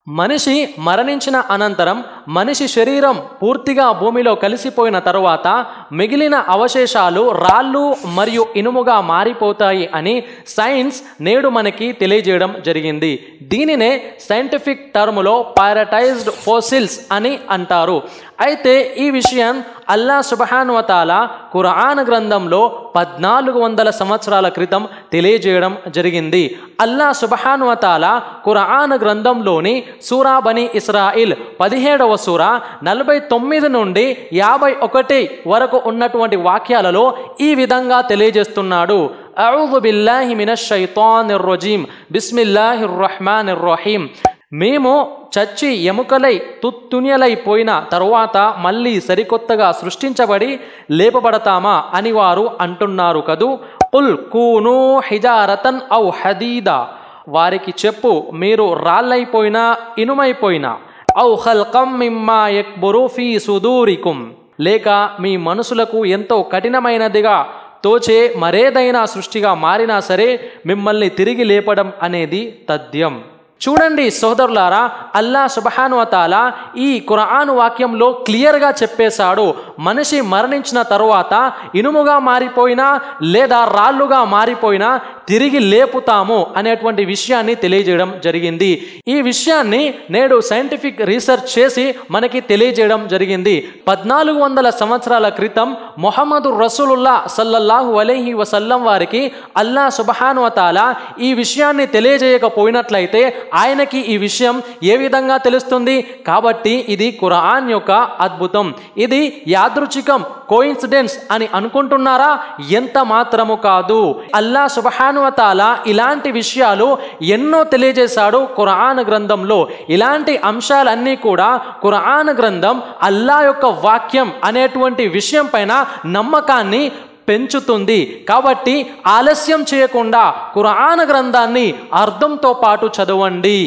మనిషి మరణించిన అనంతరం మనిషి శరీరం పూర్తిగా భూమిలో కలిసిపోయిన తరువాత మిగిలిన అవశేషాలు రాళ్ళు మరియు ఇనుముగా మారిపోతాయి అని సైన్స్ నేడు మనకి తెలియజేయడం జరిగింది. దీనినే సైంటిఫిక్ టర్ములో పైరటైజ్డ్ ఫోసిల్స్ అని అంటారు. అయితే ఈ విషయం అల్లా సుబ్హానహు వ తఆలా ఖురాన్ గ్రంథంలో 1400 సంవత్సరాల క్రితం తెలియజేయడం జరిగింది. అల్లా సుబ్హానహు వ తఆలా ఖురాన్ గ్రంథంలోని సూరా బనీ ఇస్రాయిల్ 17వ సూరా 49 నుండి 51 వరకు ఉన్నటువంటి వాక్యాలలో ఈ విధంగా తెలియజేస్తున్నాడు. అఊజు బిల్లాహి మినష్ షైతానిర్ రజీం బిస్మిల్లాహిర్ రహ్మానిర్ రహీం. మేము చచ్చి ఎముకలై తుత్తునియలైపోయిన తరువాత మళ్ళీ సరికొత్తగా సృష్టించబడి లేపబడతామా అని వారు అంటున్నారు కదూ. కుల్ కూనూ హిజారతన్ ఔ హదీదా, వారికి చెప్పు, మీరు రాళ్ళైపోయినా ఇనుమైపోయినా, ఔ ఖల్కం మిమ్మా యక్బురు ఫీ సుదూరికుం, లేక మీ మనసులకు ఎంతో కఠినమైనదిగా తోచే మరేదైనా సృష్టిగా మారినా సరే మిమ్మల్ని తిరిగి లేపడం అనేది తథ్యం. చూడండి సోదరులారా, అల్లా సుబ్హానహు వ తఆలా ఈ ఖురాన్ వాక్యంలో క్లియర్గా చెప్పేశాడు, మనిషి మరణించిన తరువాత ఇనుముగా మారిపోయినా లేదా రాళ్ళుగా మారిపోయినా తిరిగి లేపుతాము అనేటువంటి విషయాన్ని తెలియజేయడం జరిగింది. ఈ విషయాన్ని నేడు సైంటిఫిక్ రీసెర్చ్ చేసి మనకి తెలియజేయడం జరిగింది. 1400 సంవత్సరాల క్రితం ముహమ్మదు రసూలుల్లాహ్ సల్లల్లాహు అలైహి వసల్లం వారికి అల్లా సుబ్హానహు వ తఆలా ఈ విషయాన్ని తెలియజేయకపోయినట్లయితే ఆయనకి ఈ విషయం ఏ విధంగా తెలుస్తుంది? కాబట్టి ఇది ఖురాన్ యొక్క అద్భుతం. ఇది యాదృచ్ఛికం, కోయిన్సిడెన్స్ అని అనుకుంటున్నారా? ఎంత మాత్రము కాదు. అల్లా సుబ్హానహు వ తఆలా ఇలాంటి విషయాలు ఎన్నో తెలియజేశాడు ఖురాన్ గ్రంథంలో. ఇలాంటి అంశాలన్నీ కూడా ఖురాన్ గ్రంథం అల్లా యొక్క వాక్యం అనేటువంటి విషయం పైన నమ్మకాన్ని పెంచుతుంది. కాబట్టి ఆలస్యం చేయకుండా ఖురాన్ గ్రంథాన్ని అర్థంతో పాటు చదవండి.